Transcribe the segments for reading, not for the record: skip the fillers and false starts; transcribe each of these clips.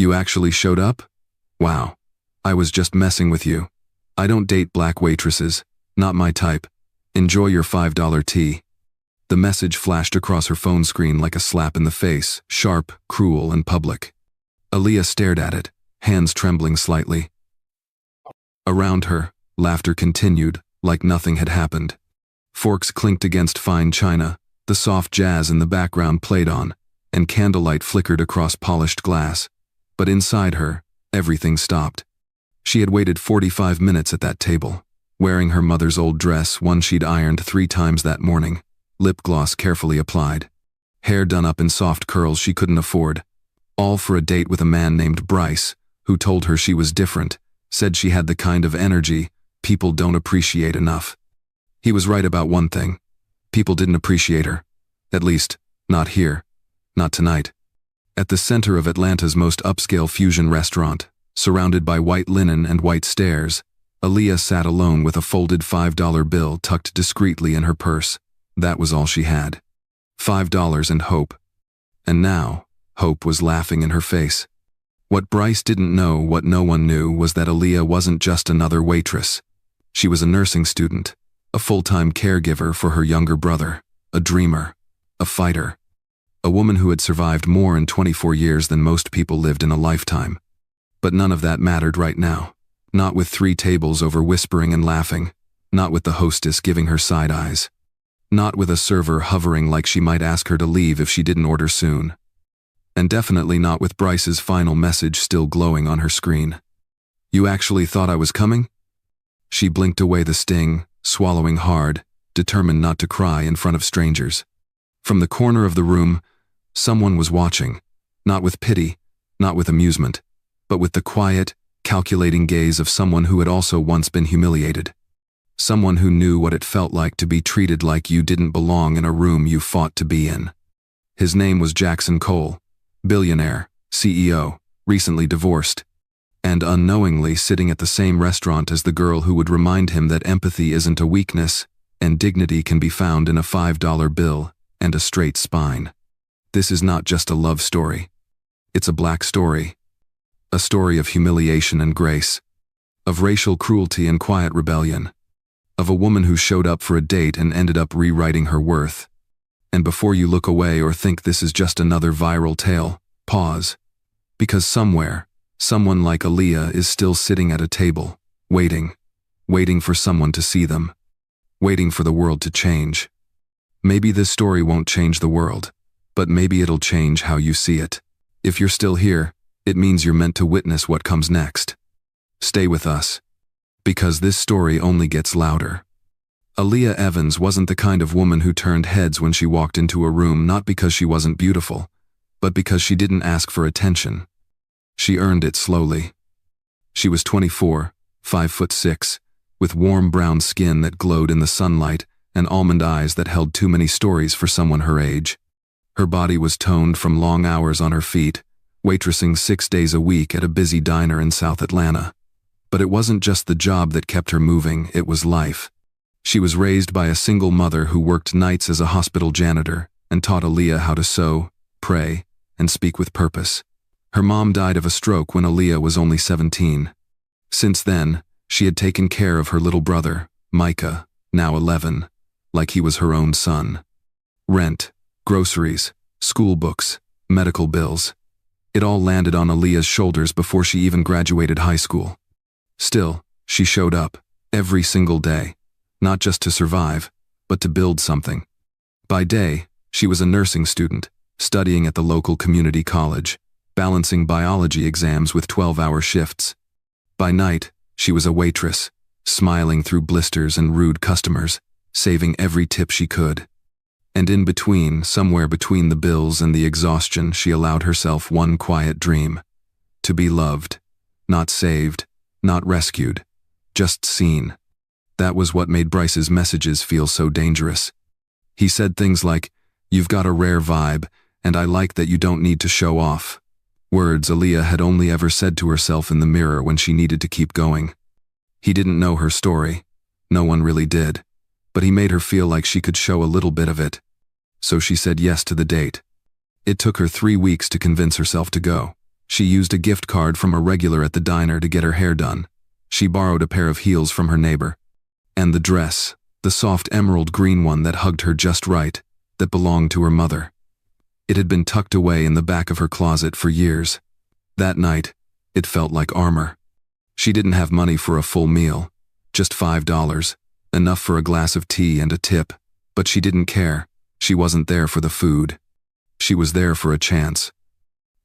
You actually showed up? Wow. I was just messing with you. I don't date black waitresses. Not my type. Enjoy your $5 tea. The message flashed across her phone screen like a slap in the face, sharp, cruel, and public. Aaliyah stared at it, hands trembling slightly. Around her, laughter continued, like nothing had happened. Forks clinked against fine china, the soft jazz in the background played on, and candlelight flickered across polished glass. But inside her, everything stopped. She had waited 45 minutes at that table, wearing her mother's old dress, one she'd ironed 3 times that morning, lip gloss carefully applied, hair done up in soft curls she couldn't afford, all for a date with a man named Bryce, who told her she was different, said she had the kind of energy people don't appreciate enough. He was right about one thing. People didn't appreciate her. At least, not here. Not tonight. At the center of Atlanta's most upscale fusion restaurant, surrounded by white linen and white stairs, Aaliyah sat alone with a folded $5 bill tucked discreetly in her purse. That was all she had. $5 and hope. And now, hope was laughing in her face. What Bryce didn't know, what no one knew, was that Aaliyah wasn't just another waitress. She was a nursing student, a full-time caregiver for her younger brother, a dreamer, a fighter, a woman who had survived more in 24 years than most people lived in a lifetime. But none of that mattered right now. Not with 3 tables over whispering and laughing, not with the hostess giving her side eyes, not with a server hovering like she might ask her to leave if she didn't order soon. And definitely not with Bryce's final message still glowing on her screen. You actually thought I was coming? She blinked away the sting, swallowing hard, determined not to cry in front of strangers. From the corner of the room, someone was watching, not with pity, not with amusement, but with the quiet, calculating gaze of someone who had also once been humiliated. Someone who knew what it felt like to be treated like you didn't belong in a room you fought to be in. His name was Jackson Cole, billionaire, CEO, recently divorced, and unknowingly sitting at the same restaurant as the girl who would remind him that empathy isn't a weakness, and dignity can be found in a $5 bill and a straight spine. This is not just a love story. It's a black story. A story of humiliation and grace. Of racial cruelty and quiet rebellion. Of a woman who showed up for a date and ended up rewriting her worth. And before you look away or think this is just another viral tale, pause. Because somewhere, someone like Aaliyah is still sitting at a table, waiting for someone to see them. Waiting for the world to change. Maybe this story won't change the world, but maybe it'll change how you see it. If you're still here, it means you're meant to witness what comes next. Stay with us. Because this story only gets louder. Aaliyah Evans wasn't the kind of woman who turned heads when she walked into a room, not because she wasn't beautiful, but because she didn't ask for attention. She earned it slowly. She was 24, 5'6", with warm brown skin that glowed in the sunlight and almond eyes that held too many stories for someone her age. Her body was toned from long hours on her feet, waitressing 6 days a week at a busy diner in South Atlanta. But it wasn't just the job that kept her moving, it was life. She was raised by a single mother who worked nights as a hospital janitor and taught Aaliyah how to sew, pray, and speak with purpose. Her mom died of a stroke when Aaliyah was only 17. Since then, she had taken care of her little brother, Micah, now 11, like he was her own son. Rent, groceries, school books, medical bills. It all landed on Aaliyah's shoulders before she even graduated high school. Still, she showed up, every single day, not just to survive, but to build something. By day, she was a nursing student, studying at the local community college, balancing biology exams with 12-hour shifts. By night, she was a waitress, smiling through blisters and rude customers, saving every tip she could. And in between, somewhere between the bills and the exhaustion, she allowed herself one quiet dream. To be loved. Not saved, not rescued, just seen. That was what made Bryce's messages feel so dangerous. He said things like, "You've got a rare vibe, and I like that you don't need to show off." Words Aaliyah had only ever said to herself in the mirror when she needed to keep going. He didn't know her story. No one really did. But he made her feel like she could show a little bit of it. So she said yes to the date. It took her 3 weeks to convince herself to go. She used a gift card from a regular at the diner to get her hair done. She borrowed a pair of heels from her neighbor. And the dress, the soft emerald green one that hugged her just right, that belonged to her mother. It had been tucked away in the back of her closet for years. That night, it felt like armor. She didn't have money for a full meal, just $5, enough for a glass of tea and a tip, but she didn't care. She wasn't there for the food. She was there for a chance.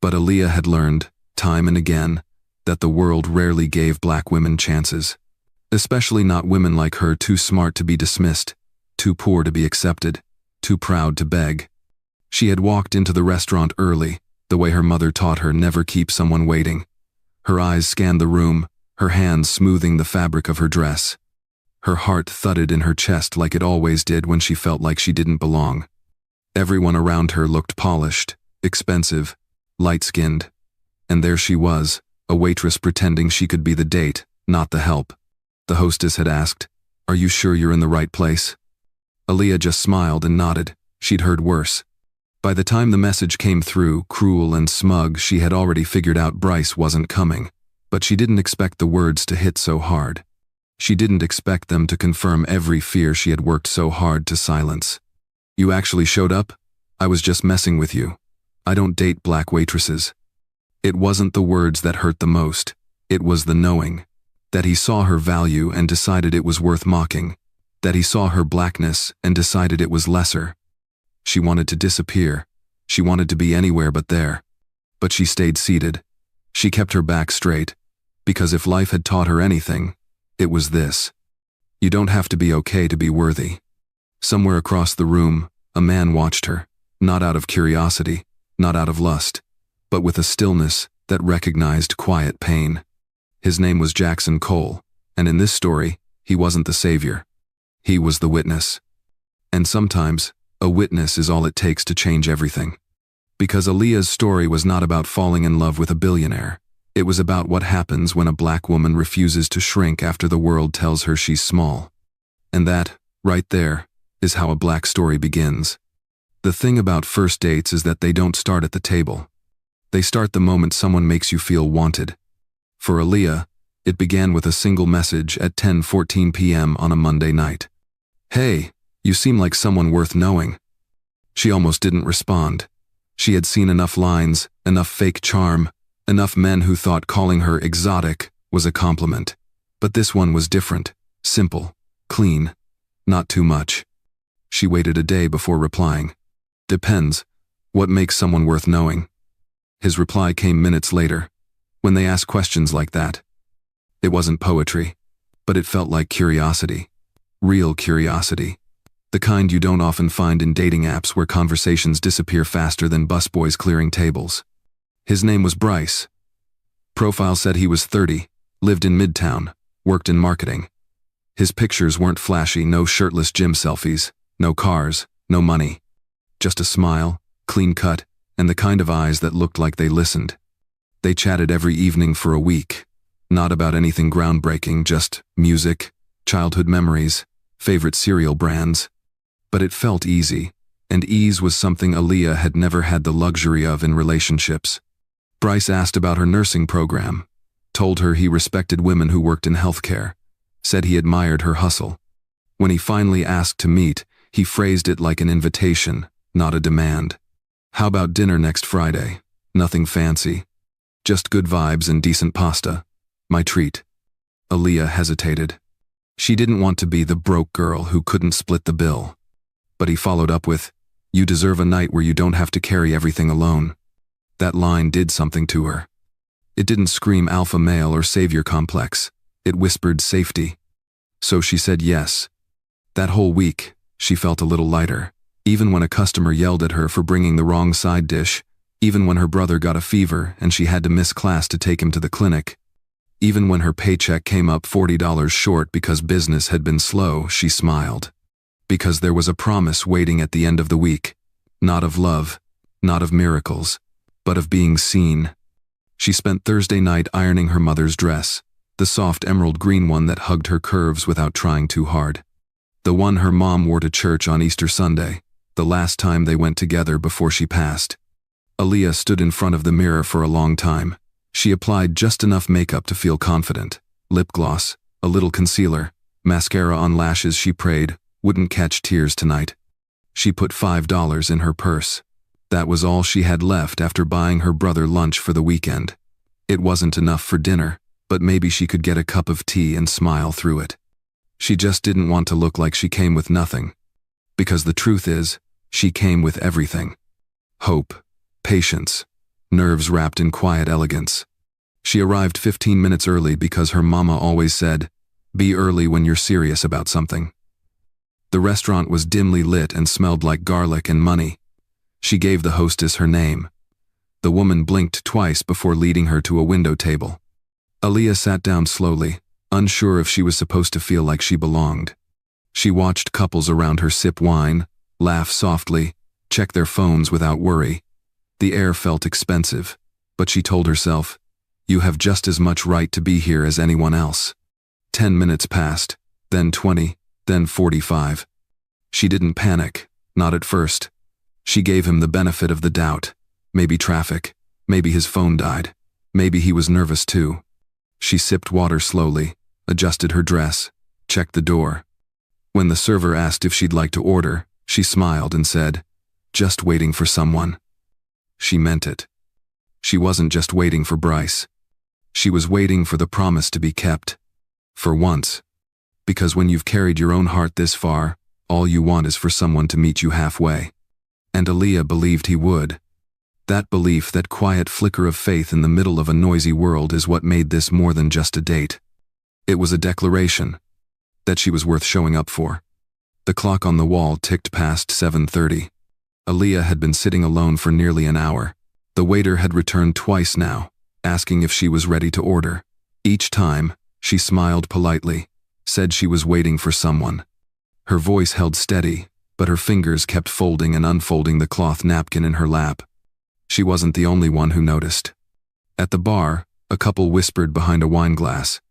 But Aaliyah had learned, time and again, that the world rarely gave black women chances. Especially not women like her, too smart to be dismissed, too poor to be accepted, too proud to beg. She had walked into the restaurant early, the way her mother taught her never keep someone waiting. Her eyes scanned the room, her hands smoothing the fabric of her dress. Her heart thudded in her chest like it always did when she felt like she didn't belong. Everyone around her looked polished, expensive, light-skinned. And there she was, a waitress pretending she could be the date, not the help. The hostess had asked, "Are you sure you're in the right place?" Aaliyah just smiled and nodded. She'd heard worse. By the time the message came through, cruel and smug, she had already figured out Bryce wasn't coming. But she didn't expect the words to hit so hard. She didn't expect them to confirm every fear she had worked so hard to silence. "You actually showed up? I was just messing with you. I don't date black waitresses." It wasn't the words that hurt the most. It was the knowing. That he saw her value and decided it was worth mocking. That he saw her blackness and decided it was lesser. She wanted to disappear. She wanted to be anywhere but there. But she stayed seated. She kept her back straight. Because if life had taught her anything, it was this. You don't have to be okay to be worthy. Somewhere across the room, a man watched her, not out of curiosity, not out of lust, but with a stillness that recognized quiet pain. His name was Jackson Cole, and in this story, he wasn't the savior. He was the witness. And sometimes, a witness is all it takes to change everything. Because Aaliyah's story was not about falling in love with a billionaire. It was about what happens when a black woman refuses to shrink after the world tells her she's small. And that, right there, is how a black story begins. The thing about first dates is that they don't start at the table. They start the moment someone makes you feel wanted. For Aaliyah, it began with a single message at 10:14 p.m. on a Monday night. "Hey, you seem like someone worth knowing." She almost didn't respond. She had seen enough lines, enough fake charm, enough men who thought calling her exotic was a compliment. But this one was different, simple, clean, not too much. She waited a day before replying. "Depends. What makes someone worth knowing?" His reply came minutes later. When they asked questions like that, it wasn't poetry, but it felt like curiosity. Real curiosity. The kind you don't often find in dating apps where conversations disappear faster than busboys clearing tables. His name was Bryce. Profile said he was 30, lived in Midtown, worked in marketing. His pictures weren't flashy, no shirtless gym selfies, no cars, no money. Just a smile, clean cut, and the kind of eyes that looked like they listened. They chatted every evening for a week. Not about anything groundbreaking, just music, childhood memories, favorite cereal brands. But it felt easy, and ease was something Aaliyah had never had the luxury of in relationships. Bryce asked about her nursing program, told her he respected women who worked in healthcare, said he admired her hustle. When he finally asked to meet, he phrased it like an invitation, not a demand. "How about dinner next Friday? Nothing fancy. Just good vibes and decent pasta. My treat." Aaliyah hesitated. She didn't want to be the broke girl who couldn't split the bill. But he followed up with, "You deserve a night where you don't have to carry everything alone." That line did something to her. It didn't scream alpha male or savior complex. It whispered safety. So she said yes. That whole week, she felt a little lighter. Even when a customer yelled at her for bringing the wrong side dish, even when her brother got a fever and she had to miss class to take him to the clinic, even when her paycheck came up $40 short because business had been slow, she smiled. Because there was a promise waiting at the end of the week. Not of love, not of miracles, but of being seen. She spent Thursday night ironing her mother's dress, the soft emerald green one that hugged her curves without trying too hard. The one her mom wore to church on Easter Sunday, the last time they went together before she passed. Aaliyah stood in front of the mirror for a long time. She applied just enough makeup to feel confident. Lip gloss, a little concealer, mascara on lashes she prayed wouldn't catch tears tonight. She put $5 in her purse. That was all she had left after buying her brother lunch for the weekend. It wasn't enough for dinner, but maybe she could get a cup of tea and smile through it. She just didn't want to look like she came with nothing. Because the truth is, she came with everything. Hope, patience, nerves wrapped in quiet elegance. She arrived 15 minutes early because her mama always said, "Be early when you're serious about something." The restaurant was dimly lit and smelled like garlic and money. She gave the hostess her name. The woman blinked twice before leading her to a window table. Aaliyah sat down slowly, unsure if she was supposed to feel like she belonged. She watched couples around her sip wine, laugh softly, check their phones without worry. The air felt expensive, but she told herself, "You have just as much right to be here as anyone else." 10 minutes passed, then 20, then 45. She didn't panic, not at first. She gave him the benefit of the doubt. Maybe traffic, maybe his phone died, maybe he was nervous too. She sipped water slowly, adjusted her dress, checked the door. When the server asked if she'd like to order, she smiled and said, "Just waiting for someone." She meant it. She wasn't just waiting for Bryce. She was waiting for the promise to be kept. For once. Because when you've carried your own heart this far, all you want is for someone to meet you halfway. And Aaliyah believed he would. That belief, that quiet flicker of faith in the middle of a noisy world, is what made this more than just a date. It was a declaration that she was worth showing up for. The clock on the wall ticked past 7:30. Aaliyah had been sitting alone for nearly an hour. The waiter had returned twice now, asking if she was ready to order. Each time, she smiled politely, said she was waiting for someone. Her voice held steady, but her fingers kept folding and unfolding the cloth napkin in her lap. She wasn't the only one who noticed. At the bar, a couple whispered behind a wine glass.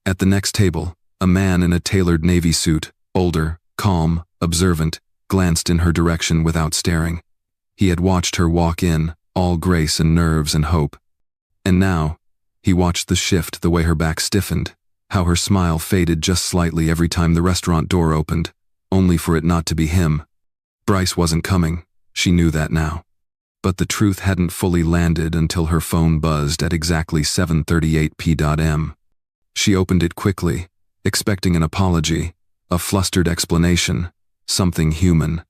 At the next table, a man in a tailored navy suit, older, calm, observant, glanced in her direction without staring. He had watched her walk in, all grace and nerves and hope. And now, he watched the shift, the way her back stiffened, how her smile faded just slightly every time the restaurant door opened, only for it not to be him. Bryce wasn't coming, she knew that now. But the truth hadn't fully landed until her phone buzzed at exactly 7:38 p.m. She opened it quickly, expecting an apology, a flustered explanation, something human.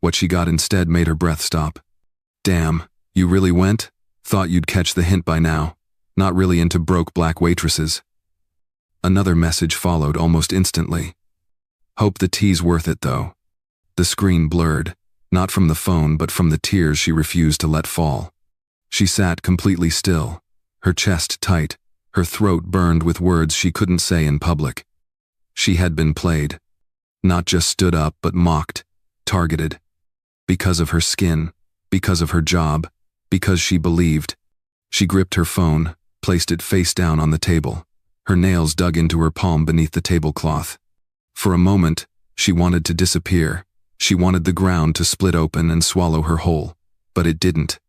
What she got instead made her breath stop. "Damn, you really went? Thought you'd catch the hint by now. Not really into broke black waitresses." Another message followed almost instantly. "Hope the tea's worth it though." The screen blurred, not from the phone but from the tears she refused to let fall. She sat completely still, her chest tight, her throat burned with words she couldn't say in public. She had been played. Not just stood up but mocked, targeted. Because of her skin, because of her job, because she believed. She gripped her phone, placed it face down on the table. Her nails dug into her palm beneath the tablecloth. For a moment, she wanted to disappear. She wanted the ground to split open and swallow her whole, but it didn't.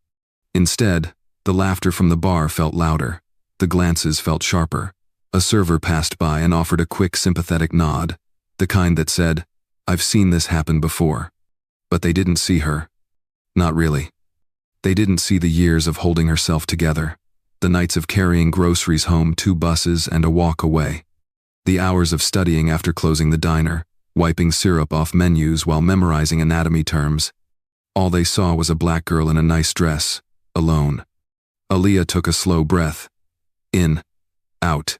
Instead, the laughter from the bar felt louder. The glances felt sharper. A server passed by and offered a quick, sympathetic nod, the kind that said, "I've seen this happen before." But they didn't see her. Not really. They didn't see the years of holding herself together, the nights of carrying groceries home 2 buses and a walk away, the hours of studying after closing the diner, wiping syrup off menus while memorizing anatomy terms. All they saw was a black girl in a nice dress, alone. Aaliyah took a slow breath. In. Out.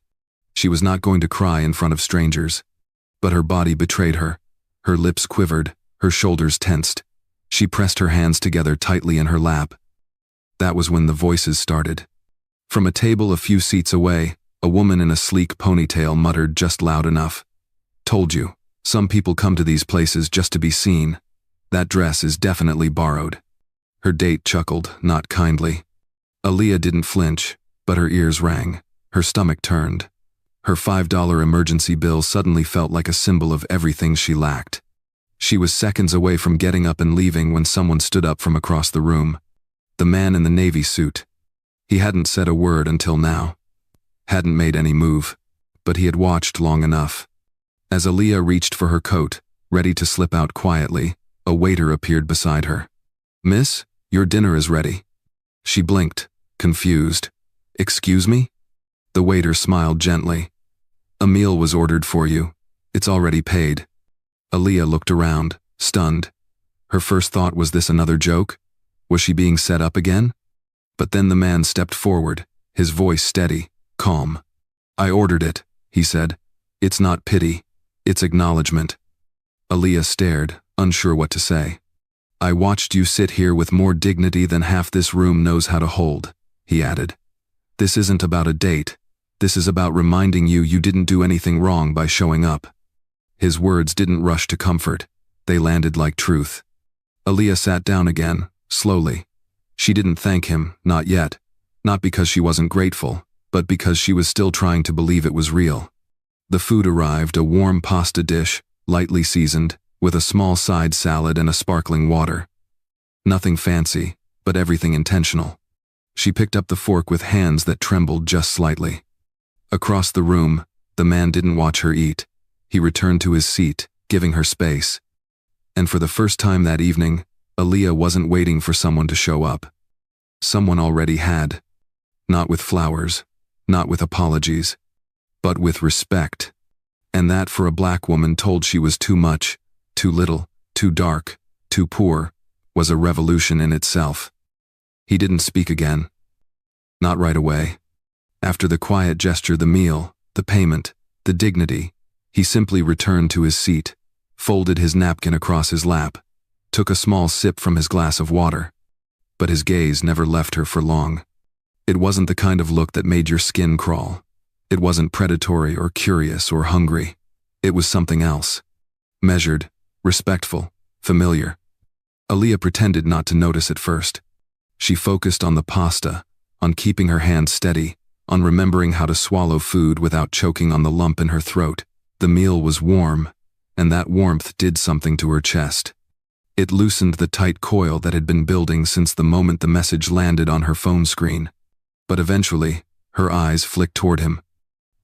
She was not going to cry in front of strangers. But her body betrayed her. Her lips quivered, her shoulders tensed. She pressed her hands together tightly in her lap. That was when the voices started. From a table a few seats away, a woman in a sleek ponytail muttered just loud enough. "Told you. Some people come to these places just to be seen. That dress is definitely borrowed." Her date chuckled, not kindly. Aaliyah didn't flinch, but her ears rang. Her stomach turned. Her $5 emergency bill suddenly felt like a symbol of everything she lacked. She was seconds away from getting up and leaving when someone stood up from across the room. The man in the navy suit. He hadn't said a word until now. Hadn't made any move. But he had watched long enough. As Aaliyah reached for her coat, ready to slip out quietly, a waiter appeared beside her. "Miss, your dinner is ready." She blinked, confused. "Excuse me?" The waiter smiled gently. "A meal was ordered for you. It's already paid." Aaliyah looked around, stunned. Her first thought was this another joke? Was she being set up again? But then the man stepped forward, his voice steady, calm. "I ordered it," he said. "It's not pity, it's acknowledgement." Aaliyah stared, unsure what to say. "I watched you sit here with more dignity than half this room knows how to hold," he added. "This isn't about a date. This is about reminding you you didn't do anything wrong by showing up." His words didn't rush to comfort. They landed like truth. Aaliyah sat down again, slowly. She didn't thank him, not yet. Not because she wasn't grateful, but because she was still trying to believe it was real. The food arrived, a warm pasta dish, lightly seasoned, with a small side salad and a sparkling water. Nothing fancy, but everything intentional. She picked up the fork with hands that trembled just slightly. Across the room, the man didn't watch her eat. He returned to his seat, giving her space. And for the first time that evening, Aaliyah wasn't waiting for someone to show up. Someone already had. Not with flowers, not with apologies, but with respect. And that for a black woman told she was too much, too little, too dark, too poor, was a revolution in itself. He didn't speak again. Not right away. After the quiet gesture, the meal, the payment, the dignity, he simply returned to his seat, folded his napkin across his lap, took a small sip from his glass of water. But his gaze never left her for long. It wasn't the kind of look that made your skin crawl. It wasn't predatory or curious or hungry. It was something else. Measured, respectful, familiar. Aaliyah pretended not to notice at first. She focused on the pasta, on keeping her hands steady, on remembering how to swallow food without choking on the lump in her throat. The meal was warm, and that warmth did something to her chest. It loosened the tight coil that had been building since the moment the message landed on her phone screen. But eventually, her eyes flicked toward him.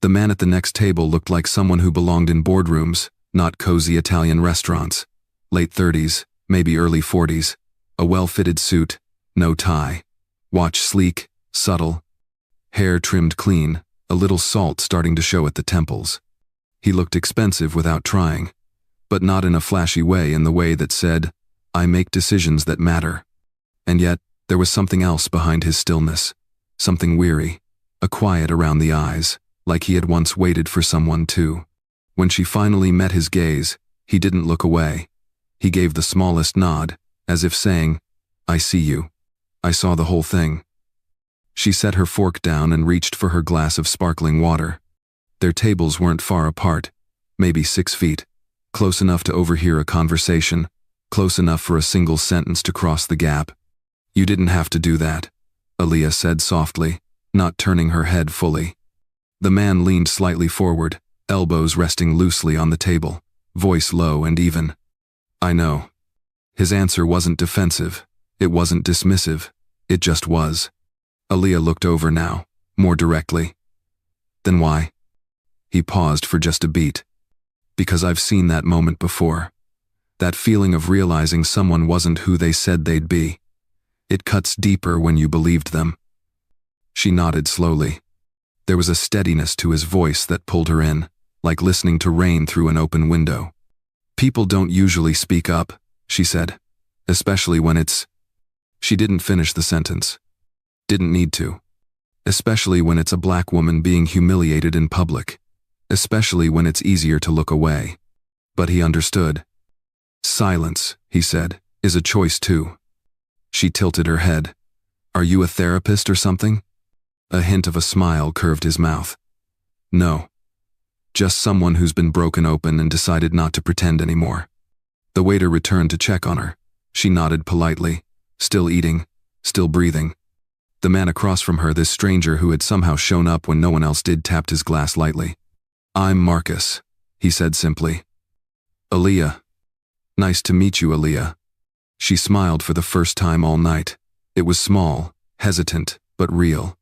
The man at the next table looked like someone who belonged in boardrooms, not cozy Italian restaurants. Late 30s, maybe early 40s. A well-fitted suit, no tie. Watch sleek, subtle. Hair trimmed clean, a little salt starting to show at the temples. He looked expensive without trying, but not in a flashy way, in the way that said, "I make decisions that matter." And yet, there was something else behind his stillness. Something weary, a quiet around the eyes, like he had once waited for someone too. When she finally met his gaze, he didn't look away. He gave the smallest nod, as if saying, "I see you. I saw the whole thing." She set her fork down and reached for her glass of sparkling water. Their tables weren't far apart, maybe 6 feet, close enough to overhear a conversation, close enough for a single sentence to cross the gap. "You didn't have to do that," Aaliyah said softly, not turning her head fully. The man leaned slightly forward, elbows resting loosely on the table, voice low and even. "I know." His answer wasn't defensive, it wasn't dismissive, it just was. Aaliyah looked over now, more directly. "Then why?" He paused for just a beat. "Because I've seen that moment before. That feeling of realizing someone wasn't who they said they'd be. It cuts deeper when you believed them." She nodded slowly. There was a steadiness to his voice that pulled her in, like listening to rain through an open window. "People don't usually speak up," she said, "especially when it's—" She didn't finish the sentence. Didn't need to. "Especially when it's a black woman being humiliated in public. Especially when it's easier to look away." But he understood. "Silence," he said, "is a choice too." She tilted her head. "Are you a therapist or something?" A hint of a smile curved his mouth. "No. Just someone who's been broken open and decided not to pretend anymore." The waiter returned to check on her. She nodded politely, still eating, still breathing. The man across from her, this stranger who had somehow shown up when no one else did, tapped his glass lightly. "I'm Marcus," he said simply. "Aaliyah. Nice to meet you, Aaliyah." She smiled for the first time all night. It was small, hesitant, but real.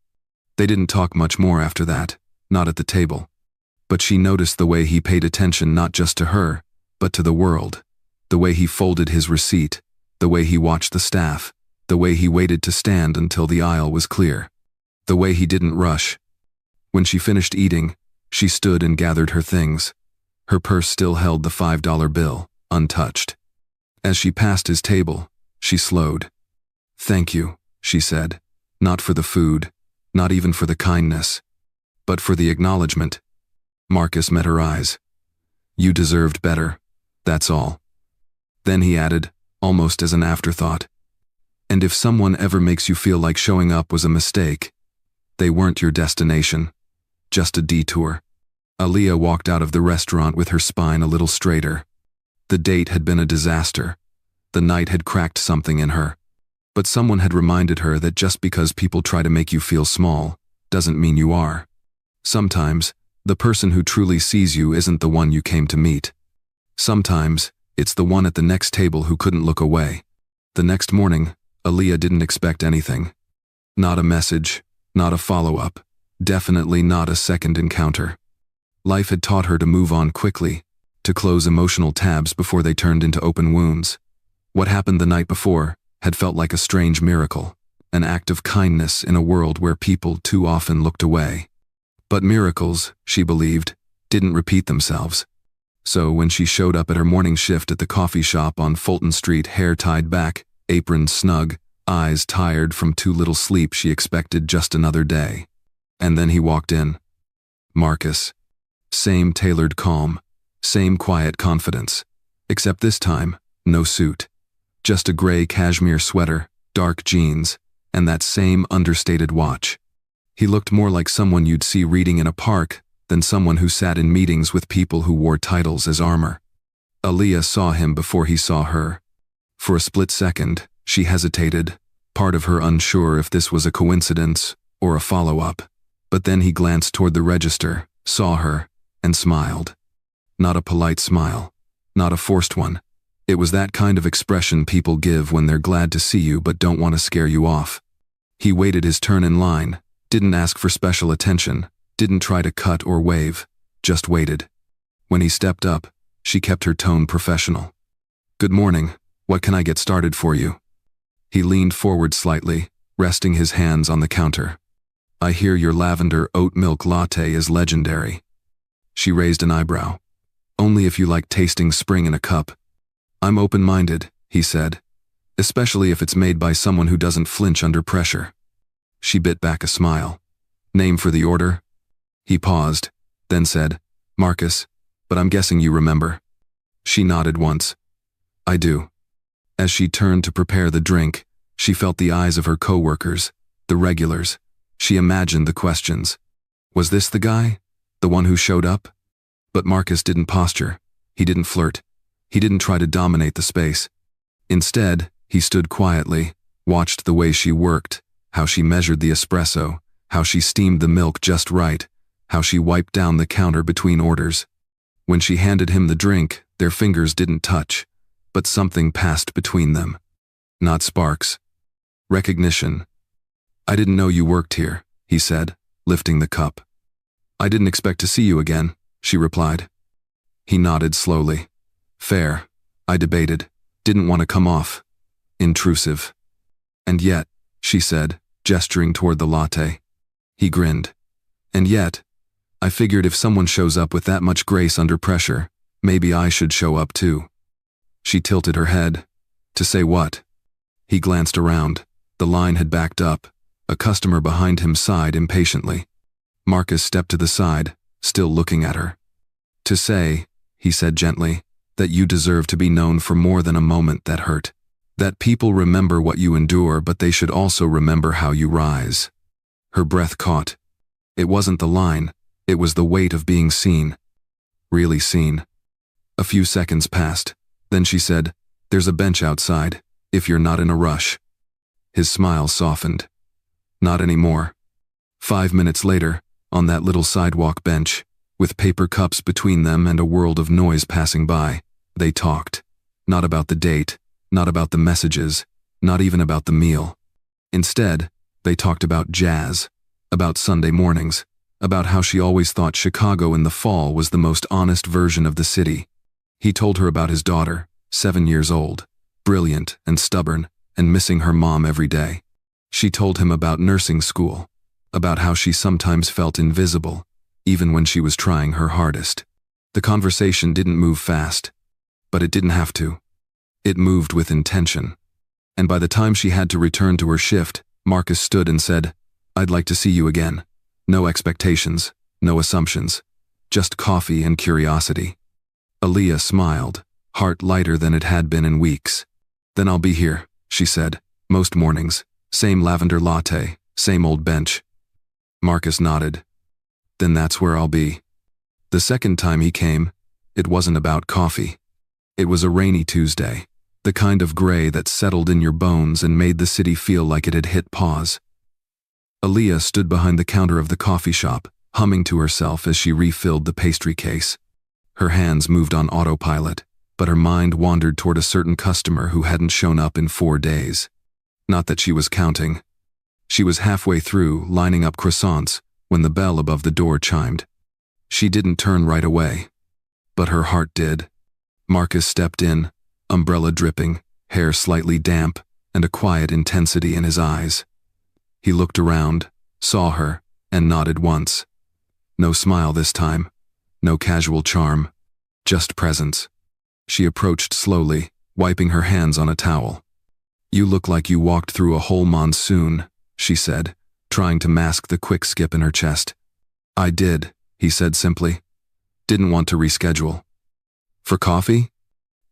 They didn't talk much more after that, not at the table. But she noticed the way he paid attention not just to her, but to the world. The way he folded his receipt, the way he watched the staff, the way he waited to stand until the aisle was clear. The way he didn't rush. When she finished eating, she stood and gathered her things. Her purse still held the $5 bill, untouched. As she passed his table, she slowed. "Thank you," she said, "not for the food, not even for the kindness, but for the acknowledgement." Marcus met her eyes. "You deserved better, that's all." Then he added, almost as an afterthought, "And if someone ever makes you feel like showing up was a mistake, they weren't your destination, just a detour." Aaliyah walked out of the restaurant with her spine a little straighter. The date had been a disaster. The night had cracked something in her. But someone had reminded her that just because people try to make you feel small, doesn't mean you are. Sometimes, the person who truly sees you isn't the one you came to meet. Sometimes, it's the one at the next table who couldn't look away. The next morning, Aaliyah didn't expect anything. Not a message, not a follow-up, definitely not a second encounter. Life had taught her to move on quickly, to close emotional tabs before they turned into open wounds. What happened the night before had felt like a strange miracle, an act of kindness in a world where people too often looked away. But miracles, she believed, didn't repeat themselves. So when she showed up at her morning shift at the coffee shop on Fulton Street, hair tied back, apron snug, eyes tired from too little sleep, she expected just another day. And then he walked in. Marcus. Same tailored calm, same quiet confidence. Except this time, no suit. Just a gray cashmere sweater, dark jeans, and that same understated watch. He looked more like someone you'd see reading in a park than someone who sat in meetings with people who wore titles as armor. Aaliyah saw him before he saw her. For a split second, she hesitated, part of her unsure if this was a coincidence or a follow-up. But then he glanced toward the register, saw her, and smiled. Not a polite smile, not a forced one. It was that kind of expression people give when they're glad to see you but don't want to scare you off. He waited his turn in line, didn't ask for special attention, didn't try to cut or wave, just waited. When he stepped up, she kept her tone professional. "Good morning, what can I get started for you?" He leaned forward slightly, resting his hands on the counter. "I hear your lavender oat milk latte is legendary." She raised an eyebrow. "Only if you like tasting spring in a cup." "I'm open-minded," he said, "especially if it's made by someone who doesn't flinch under pressure." She bit back a smile. "Name for the order?" He paused, then said, "Marcus, but I'm guessing you remember." She nodded once. "I do." As she turned to prepare the drink, she felt the eyes of her co-workers, the regulars. She imagined the questions. Was this the guy? The one who showed up? But Marcus didn't posture. He didn't flirt. He didn't try to dominate the space. Instead, he stood quietly, watched the way she worked, how she measured the espresso, how she steamed the milk just right, how she wiped down the counter between orders. When she handed him the drink, their fingers didn't touch, but something passed between them. Not sparks. Recognition. "I didn't know you worked here," he said, lifting the cup. "I didn't expect to see you again," she replied. He nodded slowly. "Fair," I debated. Didn't want to come off intrusive. "And yet," she said, gesturing toward the latte. He grinned. "And yet, I figured if someone shows up with that much grace under pressure, maybe I should show up too." She tilted her head. "To say what?" He glanced around. The line had backed up. A customer behind him sighed impatiently. Marcus stepped to the side, still looking at her. "To say," he said gently, "that you deserve to be known for more than a moment that hurt. That people remember what you endure, but they should also remember how you rise." Her breath caught. It wasn't the line, it was the weight of being seen. Really seen. A few seconds passed. Then she said, "There's a bench outside, if you're not in a rush." His smile softened. Not anymore. 5 minutes later, on that little sidewalk bench, with paper cups between them and a world of noise passing by, they talked. Not about the date, not about the messages, not even about the meal. Instead, They talked about jazz, about Sunday mornings, about how she always thought Chicago in the fall was the most honest version of the city. He told her about his daughter, 7 years old, brilliant and stubborn, and missing her mom every day. She told him about nursing school, about how she sometimes felt invisible, even when she was trying her hardest. The conversation didn't move fast, but it didn't have to. It moved with intention. And by the time she had to return to her shift, Marcus stood and said, "I'd like to see you again. No expectations, no assumptions, just coffee and curiosity." Aaliyah smiled, heart lighter than it had been in weeks. "Then I'll be here," she said, "most mornings. Same lavender latte, same old bench." Marcus nodded. "Then that's where I'll be." The second time he came, it wasn't about coffee. It was a rainy Tuesday, the kind of gray that settled in your bones and made the city feel like it had hit pause. Aaliyah stood behind the counter of the coffee shop, humming to herself as she refilled the pastry case. Her hands moved on autopilot, but her mind wandered toward a certain customer who hadn't shown up in 4 days. Not that she was counting. She was halfway through, lining up croissants, when the bell above the door chimed. She didn't turn right away, but her heart did. Marcus stepped in, umbrella dripping, hair slightly damp, and a quiet intensity in his eyes. He looked around, saw her, and nodded once. No smile this time, no casual charm, just presence. She approached slowly, wiping her hands on a towel. "You look like you walked through a whole monsoon," she said, trying to mask the quick skip in her chest. "I did," he said simply. "Didn't want to reschedule." "For coffee?"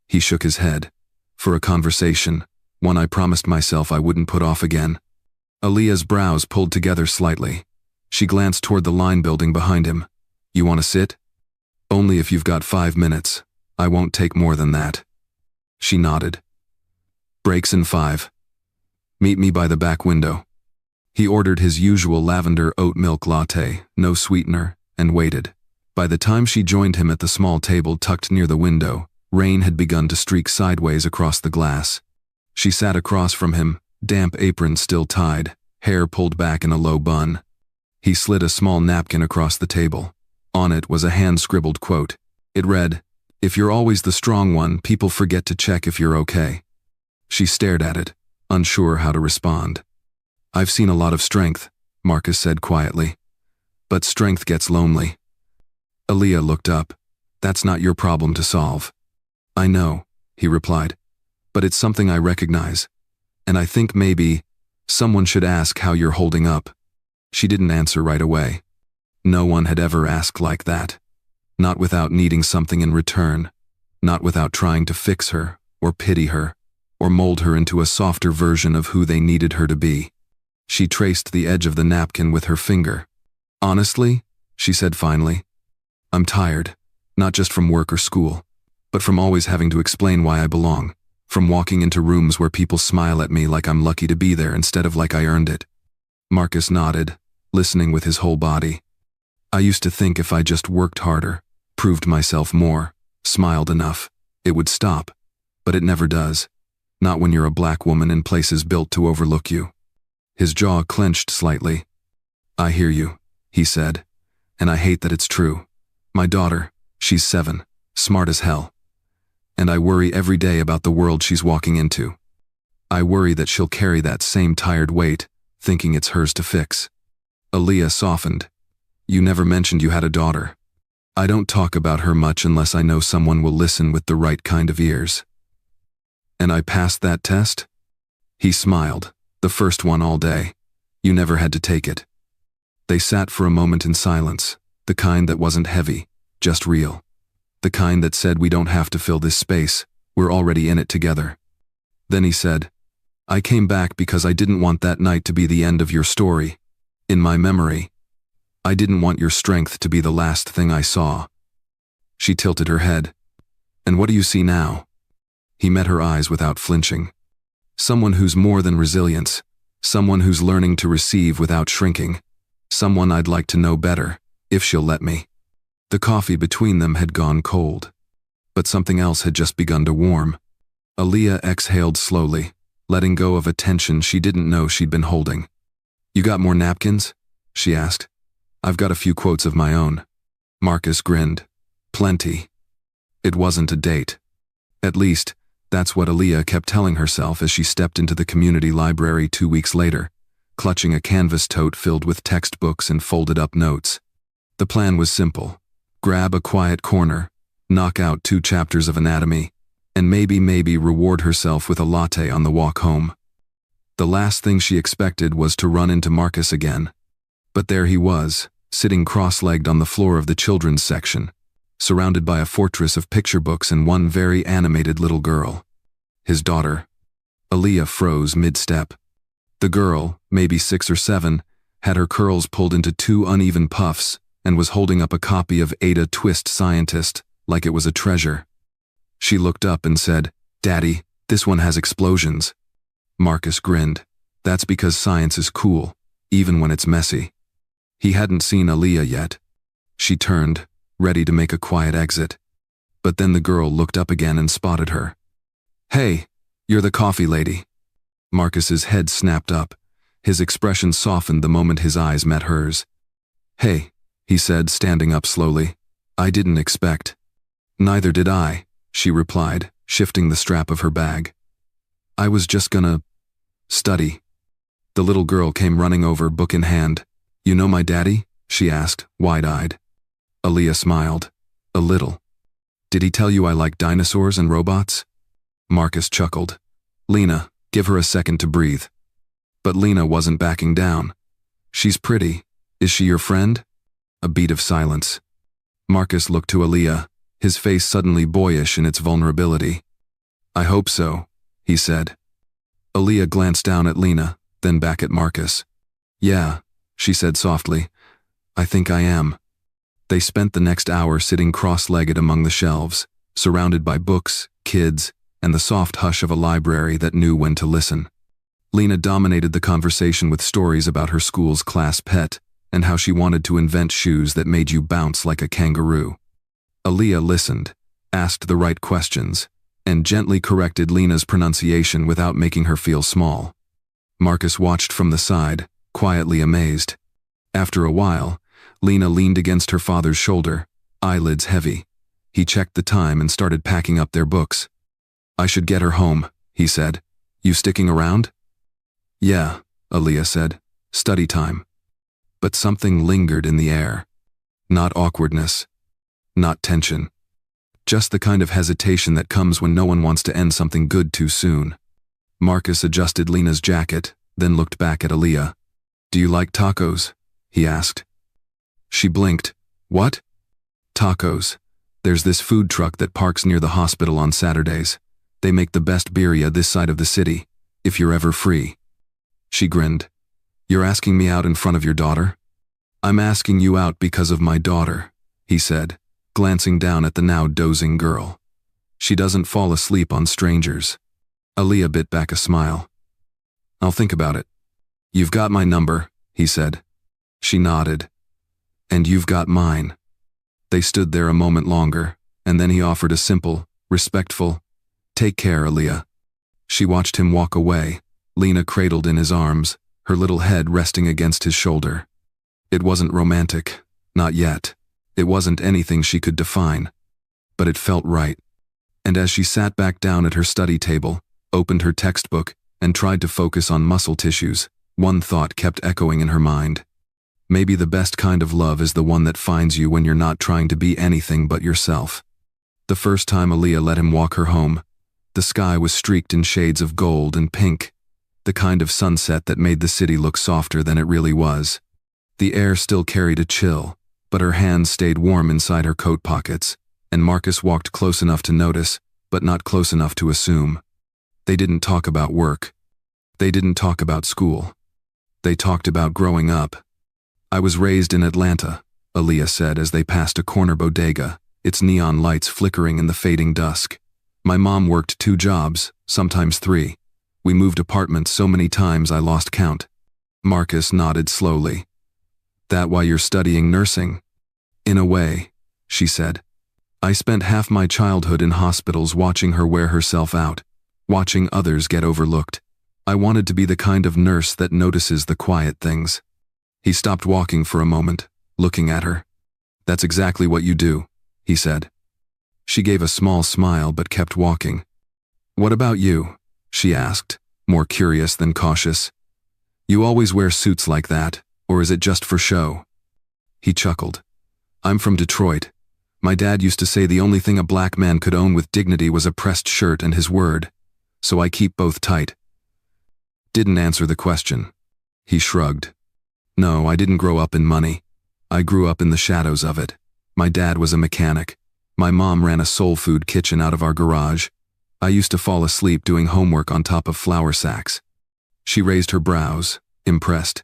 He shook his head. "For a conversation, one I promised myself I wouldn't put off again." Aaliyah's brows pulled together slightly. She glanced toward the line building behind him. "You want to sit?" "Only if you've got 5 minutes. I won't take more than that." She nodded. "Breaks in 5. Meet me by the back window." He ordered his usual lavender oat milk latte, no sweetener, and waited. By the time she joined him at the small table tucked near the window, rain had begun to streak sideways across the glass. She sat across from him, damp apron still tied, hair pulled back in a low bun. He slid a small napkin across the table. On it was a hand-scribbled quote. It read, "If you're always the strong one, people forget to check if you're okay." She stared at it, unsure how to respond. "I've seen a lot of strength," Marcus said quietly. "But strength gets lonely." Aaliyah looked up. "That's not your problem to solve." "I know," he replied. "But it's something I recognize. And I think maybe someone should ask how you're holding up." She didn't answer right away. No one had ever asked like that. Not without needing something in return. Not without trying to fix her, or pity her, or mold her into a softer version of who they needed her to be. She traced the edge of the napkin with her finger. "Honestly," she said finally, "I'm tired, not just from work or school, but from always having to explain why I belong, from walking into rooms where people smile at me like I'm lucky to be there instead of like I earned it." Marcus nodded, listening with his whole body. "I used to think if I just worked harder, proved myself more, smiled enough, it would stop, but it never does. Not when you're a black woman in places built to overlook you." His jaw clenched slightly. "I hear you," he said, "and I hate that it's true. My daughter, she's 7, smart as hell. And I worry every day about the world she's walking into. I worry that she'll carry that same tired weight, thinking it's hers to fix." Aaliyah softened. "You never mentioned you had a daughter." "I don't talk about her much unless I know someone will listen with the right kind of ears." "And I passed that test?" He smiled. "The first one all day. You never had to take it." They sat for a moment in silence, the kind that wasn't heavy, just real. The kind that said, "We don't have to fill this space, we're already in it together." Then he said, "I came back because I didn't want that night to be the end of your story. In my memory, I didn't want your strength to be the last thing I saw." She tilted her head. "And what do you see now?" He met her eyes without flinching. "Someone who's more than resilience, someone who's learning to receive without shrinking, someone I'd like to know better, if she'll let me." The coffee between them had gone cold, but something else had just begun to warm. Aaliyah exhaled slowly, letting go of a tension she didn't know she'd been holding. You got more napkins? She asked. I've got a few quotes of my own. Marcus grinned. Plenty. It wasn't a date. At least, that's what Aaliyah kept telling herself as she stepped into the community library 2 weeks later, clutching a canvas tote filled with textbooks and folded-up notes. The plan was simple. Grab a quiet corner, knock out 2 chapters of anatomy, and maybe reward herself with a latte on the walk home. The last thing she expected was to run into Marcus again. But there he was, sitting cross-legged on the floor of the children's section, surrounded by a fortress of picture books and one very animated little girl. His daughter. Aaliyah froze mid-step. The girl, maybe 6 or 7, had her curls pulled into 2 uneven puffs and was holding up a copy of Ada Twist Scientist like it was a treasure. She looked up and said, "Daddy, this one has explosions." Marcus grinned. That's because science is cool, even when it's messy. He hadn't seen Aaliyah yet. She turned, ready to make a quiet exit. But then the girl looked up again and spotted her. "Hey, you're the coffee lady." Marcus's head snapped up. His expression softened the moment his eyes met hers. "Hey," he said, standing up slowly. "I didn't expect." "Neither did I," she replied, shifting the strap of her bag. "I was just gonna study." The little girl came running over, book in hand. "You know my daddy?" she asked, wide-eyed. Aaliyah smiled. "A little." "Did he tell you I like dinosaurs and robots?" Marcus chuckled. "Lena, give her a second to breathe." But Lena wasn't backing down. "She's pretty. Is she your friend?" A beat of silence. Marcus looked to Aaliyah, his face suddenly boyish in its vulnerability. "I hope so," he said. Aaliyah glanced down at Lena, then back at Marcus. "Yeah," she said softly. "I think I am." They spent the next hour sitting cross-legged among the shelves, surrounded by books, kids, and the soft hush of a library that knew when to listen. Lena dominated the conversation with stories about her school's class pet and how she wanted to invent shoes that made you bounce like a kangaroo. Aaliyah listened, asked the right questions, and gently corrected Lena's pronunciation without making her feel small. Marcus watched from the side, quietly amazed. After a while, Lena leaned against her father's shoulder, eyelids heavy. He checked the time and started packing up their books. "I should get her home," he said. "You sticking around?" "Yeah," Aaliyah said. "Study time." But something lingered in the air. Not awkwardness. Not tension. Just the kind of hesitation that comes when no one wants to end something good too soon. Marcus adjusted Lena's jacket, then looked back at Aaliyah. "Do you like tacos?" he asked. She blinked. "What?" "Tacos. There's this food truck that parks near the hospital on Saturdays. They make the best birria this side of the city, if you're ever free." She grinned. "You're asking me out in front of your daughter?" "I'm asking you out because of my daughter," he said, glancing down at the now dozing girl. "She doesn't fall asleep on strangers." Aaliyah bit back a smile. "I'll think about it." "You've got my number," he said. She nodded. "And you've got mine." They stood there a moment longer, and then he offered a simple, respectful, "Take care, Aaliyah." She watched him walk away, Lena cradled in his arms, her little head resting against his shoulder. It wasn't romantic, not yet. It wasn't anything she could define. But it felt right. And as she sat back down at her study table, opened her textbook, and tried to focus on muscle tissues, one thought kept echoing in her mind. Maybe the best kind of love is the one that finds you when you're not trying to be anything but yourself. The first time Aaliyah let him walk her home, the sky was streaked in shades of gold and pink, the kind of sunset that made the city look softer than it really was. The air still carried a chill, but her hands stayed warm inside her coat pockets, and Marcus walked close enough to notice, but not close enough to assume. They didn't talk about work. They didn't talk about school. They talked about growing up. "I was raised in Atlanta," Aaliyah said as they passed a corner bodega, its neon lights flickering in the fading dusk. "My mom worked 2 jobs, sometimes 3. We moved apartments so many times I lost count." Marcus nodded slowly. "That why you're studying nursing?" "In a way," she said. "I spent half my childhood in hospitals watching her wear herself out, watching others get overlooked. I wanted to be the kind of nurse that notices the quiet things. He stopped walking for a moment, looking at her. That's exactly what you do, he said. She gave a small smile but kept walking. What about you? She asked, more curious than cautious. You always wear suits like that, or is it just for show? He chuckled. I'm from Detroit. My dad used to say the only thing a black man could own with dignity was a pressed shirt and his word, so I keep both tight. Didn't answer the question. He shrugged. No, I didn't grow up in money. I grew up in the shadows of it. My dad was a mechanic. My mom ran a soul food kitchen out of our garage. I used to fall asleep doing homework on top of flour sacks. She raised her brows, impressed.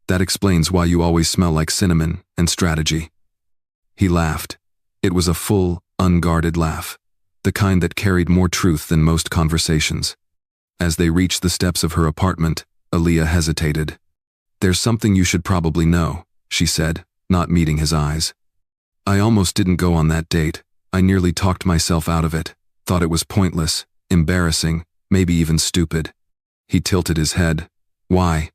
That explains why you always smell like cinnamon and strategy. He laughed. It was a full, unguarded laugh, the kind that carried more truth than most conversations. As they reached the steps of her apartment, Aaliyah hesitated. There's something you should probably know, she said, not meeting his eyes. I almost didn't go on that date. I nearly talked myself out of it, thought it was pointless, embarrassing, maybe even stupid. He tilted his head. Why?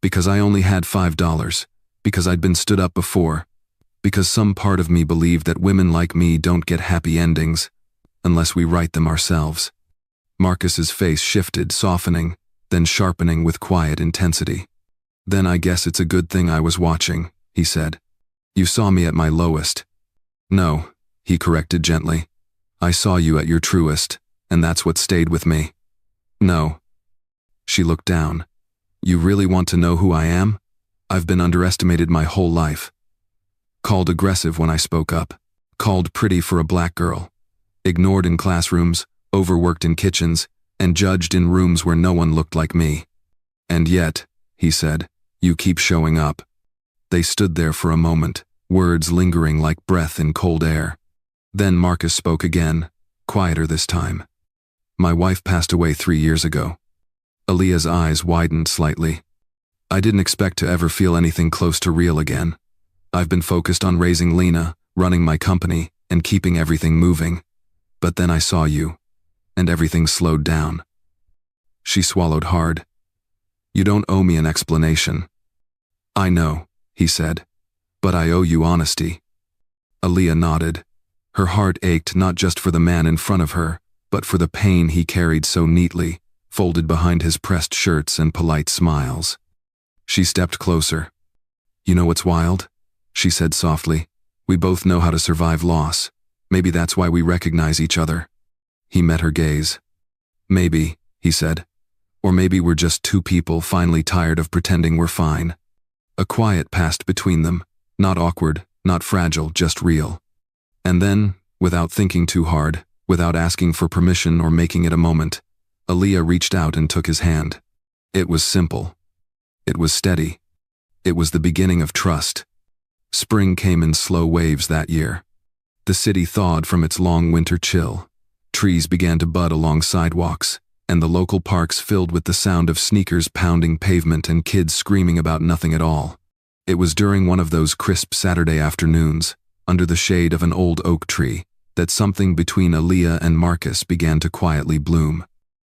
Because I only had $5. Because I'd been stood up before. Because some part of me believed that women like me don't get happy endings, unless we write them ourselves. Marcus's face shifted, softening, then sharpening with quiet intensity. Then I guess it's a good thing I was watching, he said. You saw me at my lowest. No, he corrected gently. I saw you at your truest, and that's what stayed with me. No. She looked down. You really want to know who I am? I've been underestimated my whole life. Called aggressive when I spoke up. Called pretty for a black girl. Ignored in classrooms, overworked in kitchens, and judged in rooms where no one looked like me. And yet, he said, you keep showing up. They stood there for a moment, words lingering like breath in cold air. Then Marcus spoke again, quieter this time. My wife passed away 3 years ago. Aaliyah's eyes widened slightly. I didn't expect to ever feel anything close to real again. I've been focused on raising Lena, running my company, and keeping everything moving. But then I saw you, and everything slowed down. She swallowed hard. You don't owe me an explanation. I know, he said, but I owe you honesty. Aaliyah nodded. Her heart ached not just for the man in front of her, but for the pain he carried so neatly, folded behind his pressed shirts and polite smiles. She stepped closer. You know what's wild? She said softly. We both know how to survive loss. Maybe that's why we recognize each other. He met her gaze. Maybe, he said. Or maybe we're just two people finally tired of pretending we're fine. A quiet passed between them, not awkward, not fragile, just real. And then, without thinking too hard, without asking for permission or making it a moment, Aaliyah reached out and took his hand. It was simple. It was steady. It was the beginning of trust. Spring came in slow waves that year. The city thawed from its long winter chill. Trees began to bud along sidewalks, and the local parks filled with the sound of sneakers pounding pavement and kids screaming about nothing at all. It was during one of those crisp Saturday afternoons, under the shade of an old oak tree, that something between Aaliyah and Marcus began to quietly bloom.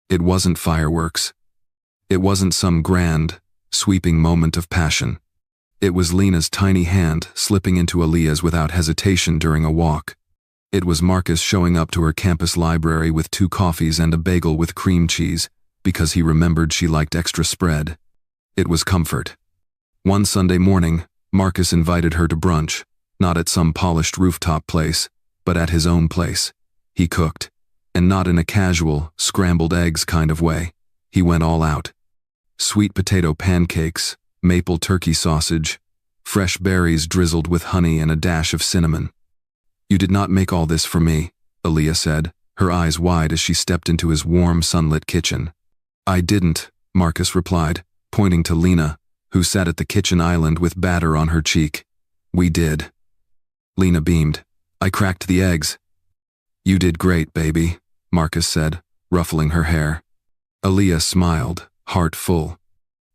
It wasn't fireworks. It wasn't some grand, sweeping moment of passion. It was Lena's tiny hand slipping into Aaliyah's without hesitation during a walk. It was Marcus showing up to her campus library with 2 coffees and a bagel with cream cheese because he remembered she liked extra spread. It was comfort. One Sunday morning, Marcus invited her to brunch, not at some polished rooftop place, but at his own place. He cooked, and not in a casual, scrambled eggs kind of way. He went all out. Sweet potato pancakes, maple turkey sausage, fresh berries drizzled with honey and a dash of cinnamon. You did not make all this for me, Aaliyah said, her eyes wide as she stepped into his warm, sunlit kitchen. I didn't, Marcus replied, pointing to Lena, who sat at the kitchen island with batter on her cheek. We did. Lena beamed. I cracked the eggs. You did great, baby, Marcus said, ruffling her hair. Aaliyah smiled, heart full.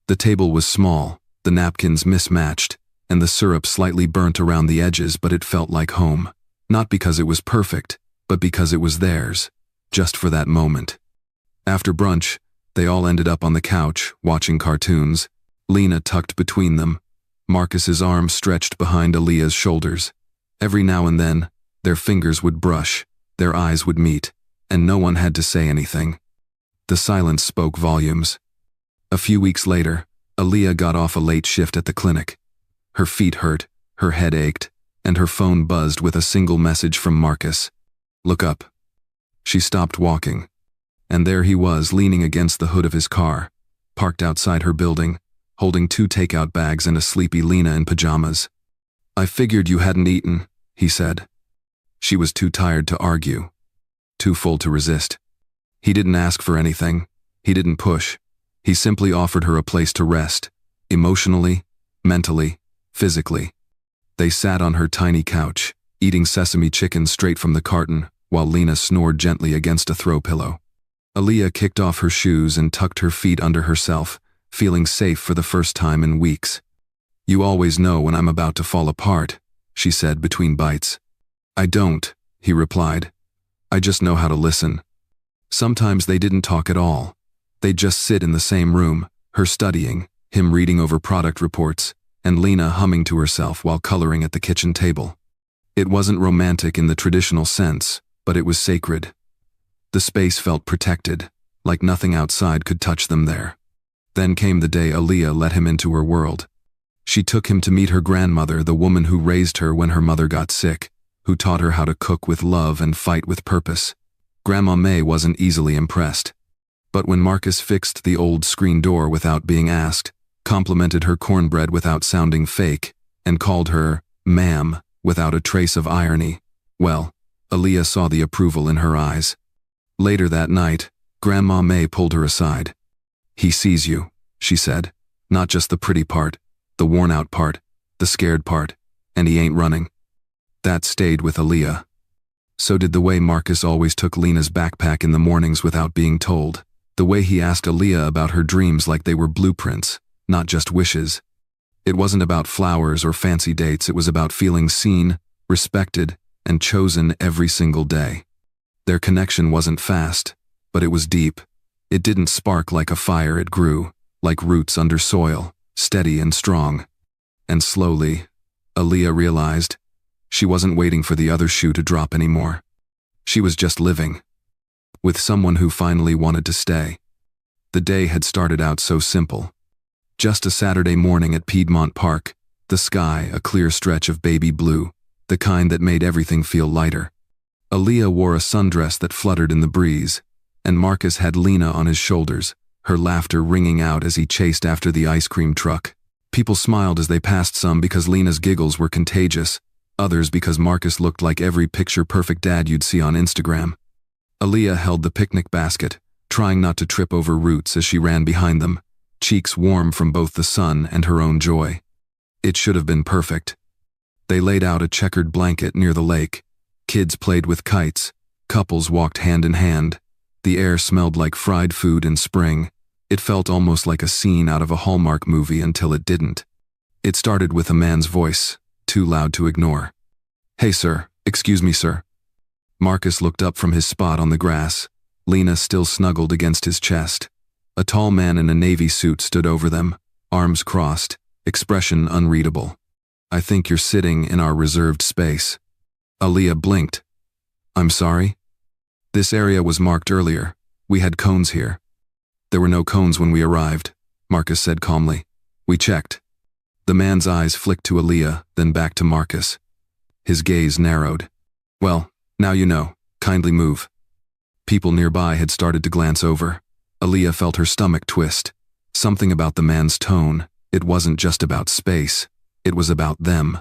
The table was small, the napkins mismatched, and the syrup slightly burnt around the edges, but it felt like home. Not because it was perfect, but because it was theirs, just for that moment. After brunch, They all ended up on the couch, watching cartoons, Lena tucked between them, Marcus's arm stretched behind Aaliyah's shoulders. Every now and then, their fingers would brush, their eyes would meet, and no one had to say anything. The silence spoke volumes. A few weeks later, Aaliyah got off a late shift at the clinic. Her feet hurt, her head ached, and her phone buzzed with a single message from Marcus. "Look up." She stopped walking. And there he was, leaning against the hood of his car, parked outside her building, holding 2 takeout bags and a sleepy Lena in pajamas. "I figured you hadn't eaten," he said. She was too tired to argue, too full to resist. He didn't ask for anything. He didn't push. He simply offered her a place to rest, emotionally, mentally, physically. They sat on her tiny couch, eating sesame chicken straight from the carton, while Lena snored gently against a throw pillow. Aaliyah kicked off her shoes and tucked her feet under herself, feeling safe for the first time in weeks. "You always know when I'm about to fall apart," she said between bites. "I don't," he replied. "I just know how to listen." Sometimes they didn't talk at all. They'd just sit in the same room, her studying, him reading over product reports, and Lena humming to herself while coloring at the kitchen table. It wasn't romantic in the traditional sense, but it was sacred. The space felt protected, like nothing outside could touch them there. Then came the day Aaliyah let him into her world. She took him to meet her grandmother, the woman who raised her when her mother got sick, who taught her how to cook with love and fight with purpose. Grandma May wasn't easily impressed. But when Marcus fixed the old screen door without being asked, complimented her cornbread without sounding fake, and called her ma'am without a trace of irony, well, Aaliyah saw the approval in her eyes. Later that night, Grandma May pulled her aside. "He sees you," she said. "Not just the pretty part, the worn-out part, the scared part, and he ain't running." That stayed with Aaliyah. So did the way Marcus always took Lena's backpack in the mornings without being told. The way he asked Aaliyah about her dreams like they were blueprints, not just wishes. It wasn't about flowers or fancy dates, it was about feeling seen, respected, and chosen every single day. Their connection wasn't fast, but it was deep. It didn't spark like a fire, it grew, like roots under soil, steady and strong. And slowly, Aaliyah realized, she wasn't waiting for the other shoe to drop anymore. She was just living, with someone who finally wanted to stay. The day had started out so simple. Just a Saturday morning at Piedmont Park, the sky a clear stretch of baby blue, the kind that made everything feel lighter. Aaliyah wore a sundress that fluttered in the breeze, and Marcus had Lena on his shoulders, her laughter ringing out as he chased after the ice cream truck. People smiled as they passed, some because Lena's giggles were contagious, others because Marcus looked like every picture-perfect dad you'd see on Instagram. Aaliyah held the picnic basket, trying not to trip over roots as she ran behind them, cheeks warm from both the sun and her own joy. It should have been perfect. They laid out a checkered blanket near the lake. Kids played with kites. Couples walked hand in hand. The air smelled like fried food in spring. It felt almost like a scene out of a Hallmark movie until it didn't. It started with a man's voice, too loud to ignore. "Hey, sir. Excuse me, sir." Marcus looked up from his spot on the grass. Lena still snuggled against his chest. A tall man in a navy suit stood over them, arms crossed, expression unreadable. "I think you're sitting in our reserved space." Aaliyah blinked. "I'm sorry?" "This area was marked earlier. We had cones here." "There were no cones when we arrived," Marcus said calmly. "We checked." The man's eyes flicked to Aaliyah, then back to Marcus. His gaze narrowed. "Well, now you know. Kindly move." People nearby had started to glance over. Aaliyah felt her stomach twist. Something about the man's tone. It wasn't just about space. It was about them.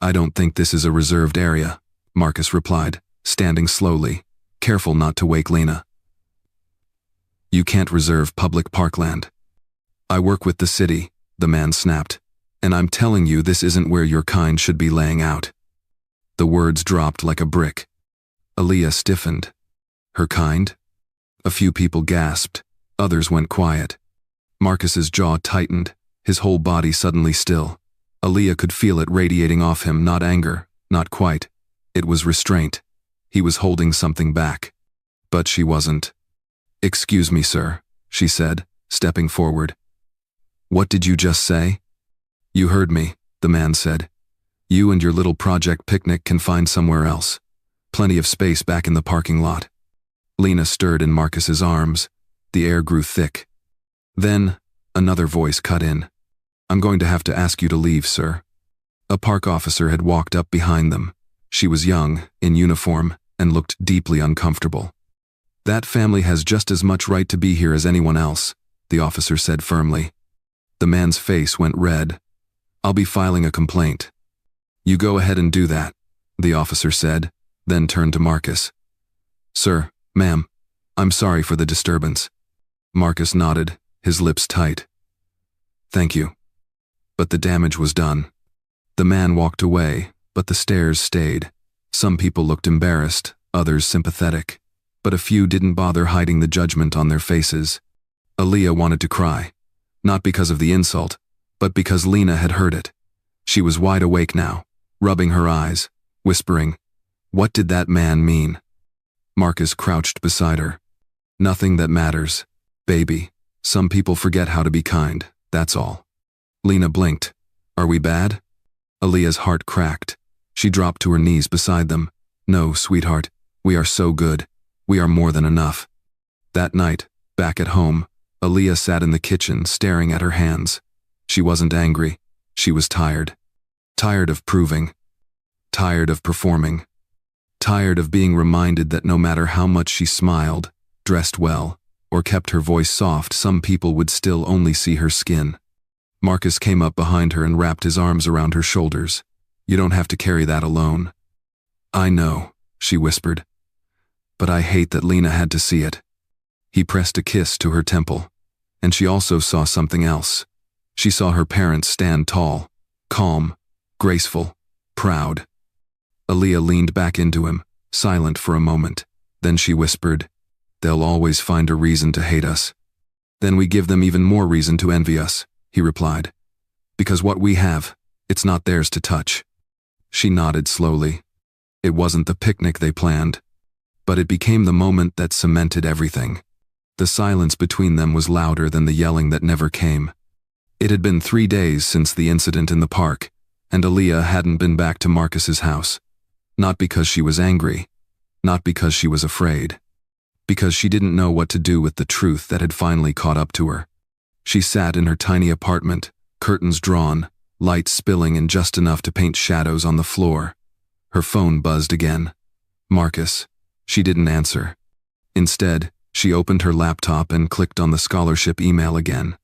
"I don't think this is a reserved area," Marcus replied, standing slowly, careful not to wake Lena. "You can't reserve public parkland." "I work with the city," the man snapped, "and I'm telling you this isn't where your kind should be laying out." The words dropped like a brick. Aaliyah stiffened. Her kind? A few people gasped. Others went quiet. Marcus's jaw tightened, his whole body suddenly still. Aaliyah could feel it radiating off him, not anger, not quite. It was restraint. He was holding something back. But she wasn't. "Excuse me, sir," she said, stepping forward. What did you just say? You heard me, the man said. You and your little project picnic can find somewhere else. Plenty of space back in the parking lot. Lena stirred in Marcus's arms. The air grew thick. Then, another voice cut in. I'm going to have to ask you to leave, sir. A park officer had walked up behind them. She was young, in uniform, and looked deeply uncomfortable. That family has just as much right to be here as anyone else, the officer said firmly. The man's face went red. I'll be filing a complaint. You go ahead and do that, the officer said, then turned to Marcus. Sir, ma'am, I'm sorry for the disturbance. Marcus nodded, his lips tight. Thank you. But the damage was done. The man walked away, but the stares stayed. Some people looked embarrassed, others sympathetic, but a few didn't bother hiding the judgment on their faces. Aaliyah wanted to cry, not because of the insult, but because Lena had heard it. She was wide awake now, rubbing her eyes, whispering, "What did that man mean?" Marcus crouched beside her. "Nothing that matters, baby. Some people forget how to be kind, that's all." Lena blinked. "Are we bad?" Aaliyah's heart cracked. She dropped to her knees beside them. "No, sweetheart, we are so good. We are more than enough." That night, back at home, Aaliyah sat in the kitchen staring at her hands. She wasn't angry. She was tired. Tired of proving. Tired of performing. Tired of being reminded that no matter how much she smiled, dressed well, or kept her voice soft, some people would still only see her skin. Marcus came up behind her and wrapped his arms around her shoulders. "You don't have to carry that alone." "I know," she whispered. "But I hate that Lena had to see it." He pressed a kiss to her temple. And she also saw something else. She saw her parents stand tall, calm, graceful, proud. Aaliyah leaned back into him, silent for a moment. Then she whispered, "They'll always find a reason to hate us." "Then we give them even more reason to envy us," he replied. "Because what we have, it's not theirs to touch." She nodded slowly. It wasn't the picnic they planned, but it became the moment that cemented everything. The silence between them was louder than the yelling that never came. It had been 3 days since the incident in the park, and Aaliyah hadn't been back to Marcus's house. Not because she was angry, not because she was afraid, because she didn't know what to do with the truth that had finally caught up to her. She sat in her tiny apartment, curtains drawn, light spilling in just enough to paint shadows on the floor. Her phone buzzed again. Marcus. She didn't answer. Instead, she opened her laptop and clicked on the scholarship email again.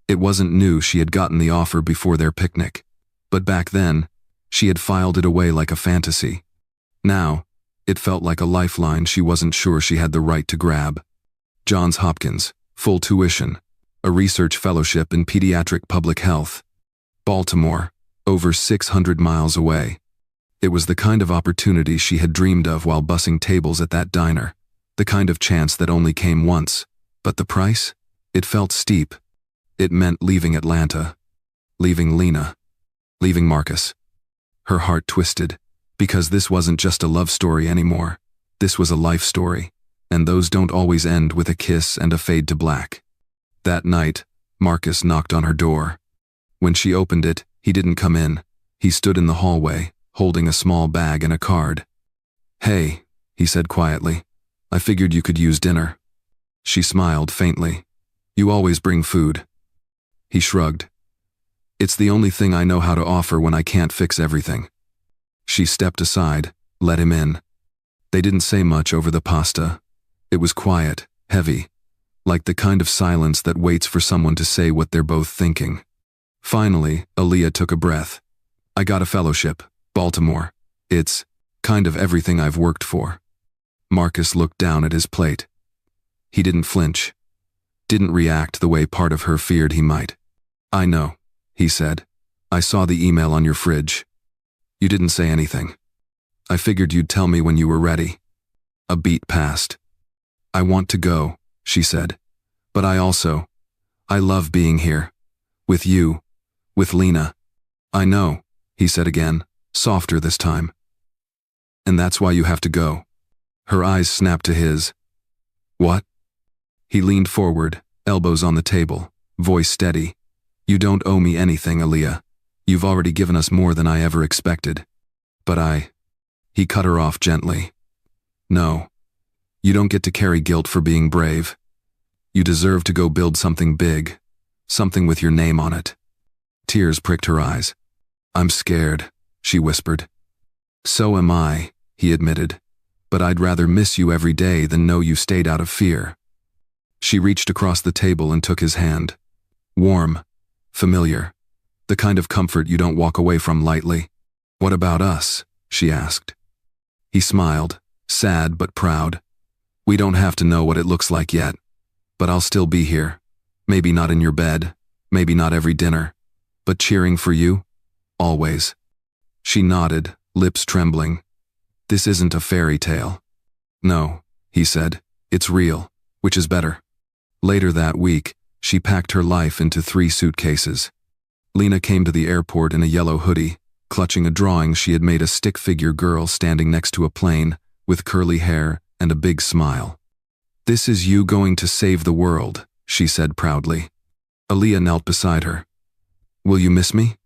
It wasn't new she had gotten the offer before their picnic, but back then, she had filed it away like a fantasy. Now, it felt like a lifeline she wasn't sure she had the right to grab. Johns Hopkins, full tuition, a research fellowship in pediatric public health. Baltimore, over 600 miles away. It was the kind of opportunity she had dreamed of while bussing tables at that diner, the kind of chance that only came once. But the price? It felt steep. It meant leaving Atlanta, leaving Lena, leaving Marcus. Her heart twisted, because this wasn't just a love story anymore. This was a life story, and those don't always end with a kiss and a fade to black. That night, Marcus knocked on her door. When she opened it, he didn't come in. He stood in the hallway, holding a small bag and a card. "Hey," he said quietly. "I figured you could use dinner." She smiled faintly. "You always bring food." He shrugged. "It's the only thing I know how to offer when I can't fix everything." She stepped aside, let him in. They didn't say much over the pasta. It was quiet, heavy, like the kind of silence that waits for someone to say what they're both thinking. Finally, Aaliyah took a breath. "I got a fellowship, Baltimore. It's kind of everything I've worked for." Marcus looked down at his plate. He didn't flinch. Didn't react the way part of her feared he might. "I know," he said. "I saw the email on your fridge. You didn't say anything. I figured you'd tell me when you were ready." A beat passed. "I want to go," she said. "But I love being here. With you. With Lena." "I know," he said again, softer this time. "And that's why you have to go." Her eyes snapped to his. "What?" He leaned forward, elbows on the table, voice steady. You don't owe me anything, Aaliyah. You've already given us more than I ever expected. But He cut her off gently. No. You don't get to carry guilt for being brave. You deserve to go build something big. Something with your name on it. Tears pricked her eyes. I'm scared, she whispered. So am I, he admitted. But I'd rather miss you every day than know you stayed out of fear. She reached across the table and took his hand. Warm, familiar, the kind of comfort you don't walk away from lightly. What about us? She asked. He smiled, sad but proud. We don't have to know what it looks like yet, but I'll still be here. Maybe not in your bed, maybe not every dinner, but cheering for you, always. She nodded, lips trembling. This isn't a fairy tale. No, he said, it's real, which is better. Later that week, she packed her life into 3 suitcases. Lena came to the airport in a yellow hoodie, clutching a drawing she had made a stick figure girl standing next to a plane, with curly hair and a big smile. This is you going to save the world, she said proudly. Aaliyah knelt beside her. Will you miss me?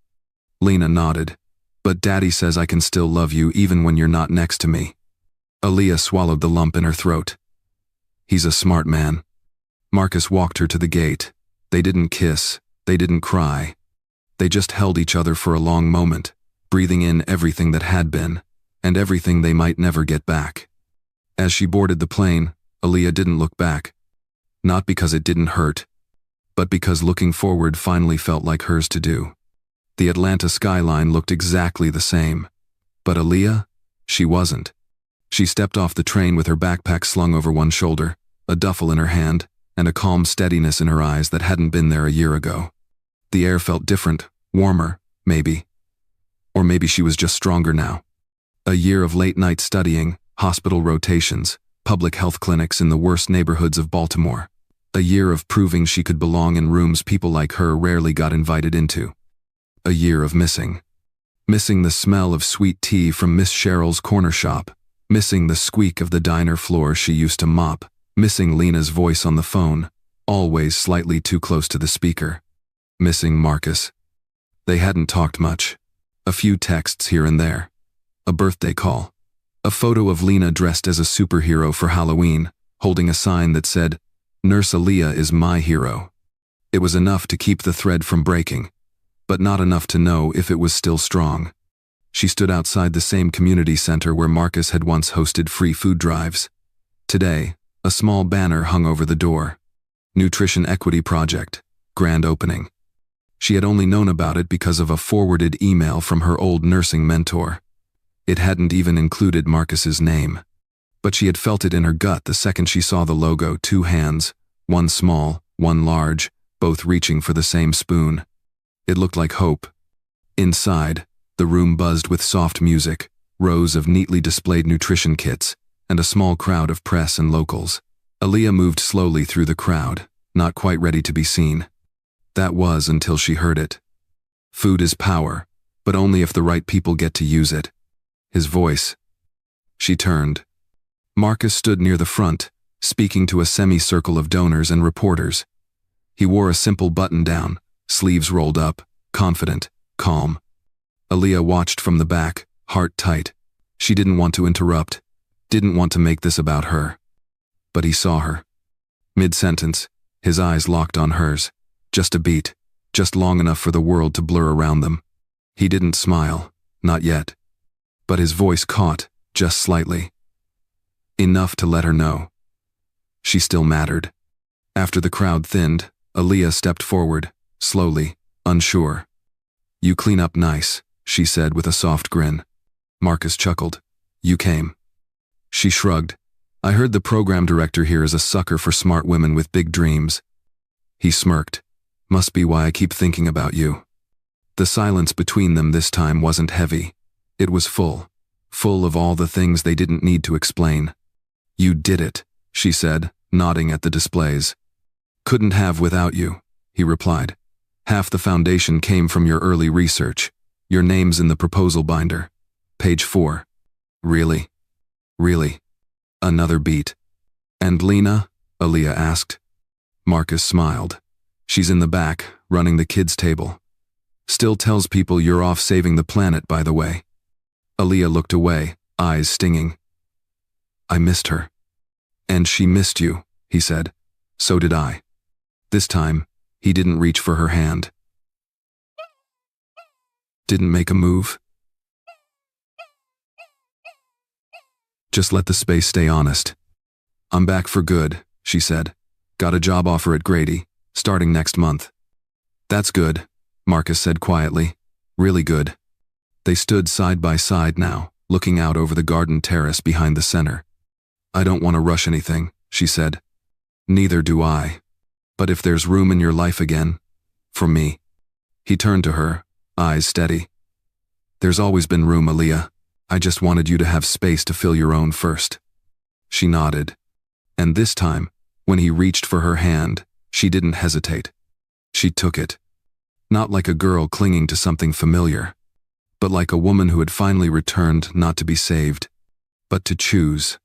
Lena nodded. But Daddy says I can still love you even when you're not next to me. Aaliyah swallowed the lump in her throat. He's a smart man. Marcus walked her to the gate. They didn't kiss, they didn't cry. They just held each other for a long moment, breathing in everything that had been, and everything they might never get back. As she boarded the plane, Aaliyah didn't look back. Not because it didn't hurt, but because looking forward finally felt like hers to do. The Atlanta skyline looked exactly the same. But Aaliyah? She wasn't. She stepped off the train with her backpack slung over one shoulder, a duffel in her hand, and a calm steadiness in her eyes that hadn't been there a year ago. The air felt different, warmer, maybe. Or maybe she was just stronger now. A year of late-night studying, hospital rotations, public health clinics in the worst neighborhoods of Baltimore. A year of proving she could belong in rooms people like her rarely got invited into. A year of missing. Missing the smell of sweet tea from Miss Cheryl's corner shop. Missing the squeak of the diner floor she used to mop. Missing Lena's voice on the phone, always slightly too close to the speaker. Missing Marcus. They hadn't talked much. A few texts here and there. A birthday call. A photo of Lena dressed as a superhero for Halloween, holding a sign that said, Nurse Aaliyah is my hero. It was enough to keep the thread from breaking, but not enough to know if it was still strong. She stood outside the same community center where Marcus had once hosted free food drives. Today, a small banner hung over the door. Nutrition Equity Project, grand opening. She had only known about it because of a forwarded email from her old nursing mentor. It hadn't even included Marcus's name. But she had felt it in her gut the second she saw the logo, 2 hands, one small, one large, both reaching for the same spoon. It looked like hope. Inside, the room buzzed with soft music, rows of neatly displayed nutrition kits, and a small crowd of press and locals. Aaliyah moved slowly through the crowd, not quite ready to be seen. That was until she heard it. Food is power, but only if the right people get to use it. His voice. She turned. Marcus stood near the front, speaking to a semicircle of donors and reporters. He wore a simple button-down, sleeves rolled up, confident, calm. Aaliyah watched from the back, heart tight. She didn't want to interrupt, didn't want to make this about her. But he saw her. Mid-sentence, his eyes locked on hers. Just a beat, just long enough for the world to blur around them. He didn't smile, not yet. But his voice caught, just slightly. Enough to let her know. She still mattered. After the crowd thinned, Aaliyah stepped forward, slowly, unsure. You clean up nice, she said with a soft grin. Marcus chuckled. You came. She shrugged. I heard the program director here is a sucker for smart women with big dreams. He smirked. Must be why I keep thinking about you. The silence between them this time wasn't heavy. It was full. Full of all the things they didn't need to explain. You did it, she said, nodding at the displays. Couldn't have without you, he replied. Half the foundation came from your early research. Your name's in the proposal binder. Page 4. Really? Really? Another beat. And Lena? Aaliyah asked. Marcus smiled. She's in the back, running the kids' table. Still tells people you're off saving the planet, by the way. Aaliyah looked away, eyes stinging. I missed her. And she missed you, he said. So did I. This time, he didn't reach for her hand. Didn't make a move. Just let the space stay honest. I'm back for good, she said. Got a job offer at Grady, starting next month. That's good, Marcus said quietly. Really good. They stood side by side now, looking out over the garden terrace behind the center. I don't want to rush anything, she said. Neither do I. But if there's room in your life again, for me. He turned to her, eyes steady. There's always been room, Aaliyah. I just wanted you to have space to fill your own first. She nodded. And this time, when he reached for her hand, she didn't hesitate. She took it. Not like a girl clinging to something familiar, but like a woman who had finally returned not to be saved, but to choose.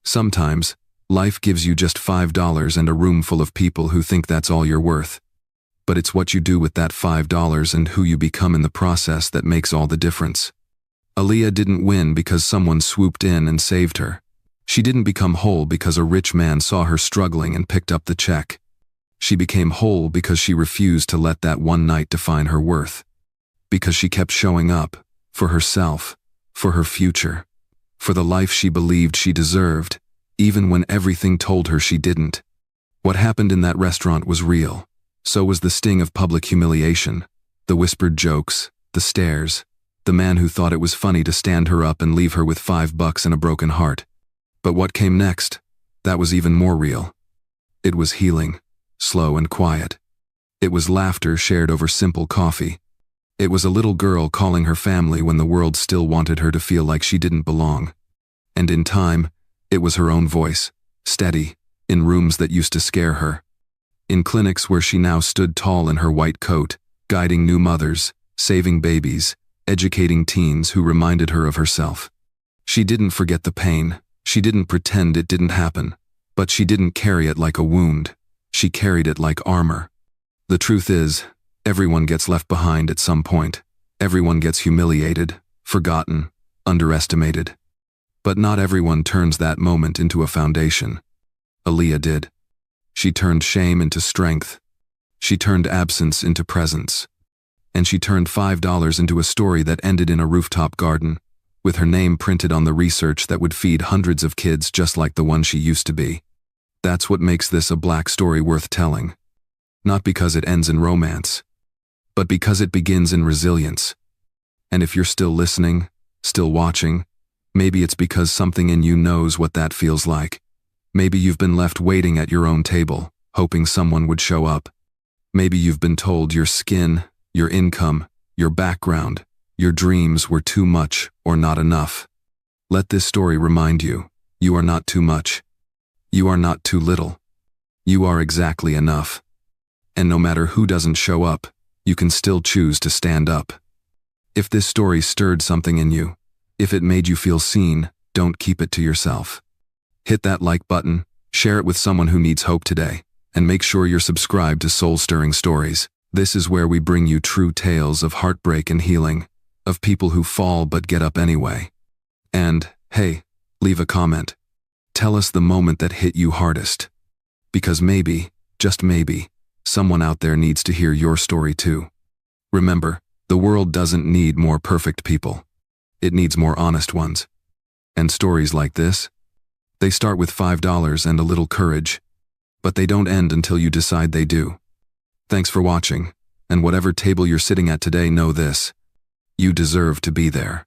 Sometimes, life gives you just $5 and a room full of people who think that's all you're worth. But it's what you do with that $5 and who you become in the process that makes all the difference. Aaliyah didn't win because someone swooped in and saved her. She didn't become whole because a rich man saw her struggling and picked up the check. She became whole because she refused to let that one night define her worth. Because she kept showing up, for herself, for her future, for the life she believed she deserved, even when everything told her she didn't. What happened in that restaurant was real. So was the sting of public humiliation, the whispered jokes, the stares, the man who thought it was funny to stand her up and leave her with $5 and a broken heart. But what came next? That was even more real. It was healing, slow and quiet. It was laughter shared over simple coffee. It was a little girl calling her family when the world still wanted her to feel like she didn't belong. And in time, it was her own voice, steady, in rooms that used to scare her. In clinics where she now stood tall in her white coat, guiding new mothers, saving babies, educating teens who reminded her of herself. She didn't forget the pain. She didn't pretend it didn't happen. But she didn't carry it like a wound. She carried it like armor. The truth is, everyone gets left behind at some point. Everyone gets humiliated, forgotten, underestimated. But not everyone turns that moment into a foundation. Aaliyah did. She turned shame into strength. She turned absence into presence. And she turned $5 into a story that ended in a rooftop garden, with her name printed on the research that would feed hundreds of kids just like the one she used to be. That's what makes this a Black story worth telling. Not because it ends in romance, but because it begins in resilience. And if you're still listening, still watching, maybe it's because something in you knows what that feels like. Maybe you've been left waiting at your own table, hoping someone would show up. Maybe you've been told your skin, your income, your background, your dreams were too much or not enough. Let this story remind you, you are not too much. You are not too little. You are exactly enough. And no matter who doesn't show up, you can still choose to stand up. If this story stirred something in you, if it made you feel seen, don't keep it to yourself. Hit that like button, share it with someone who needs hope today, and make sure you're subscribed to Soul-Stirring Stories. This is where we bring you true tales of heartbreak and healing, of people who fall but get up anyway. And, hey, leave a comment. Tell us the moment that hit you hardest. Because maybe, just maybe, someone out there needs to hear your story too. Remember, the world doesn't need more perfect people. It needs more honest ones. And stories like this? They start with $5 and a little courage, but they don't end until you decide they do. Thanks for watching, and whatever table you're sitting at today, know this: you deserve to be there.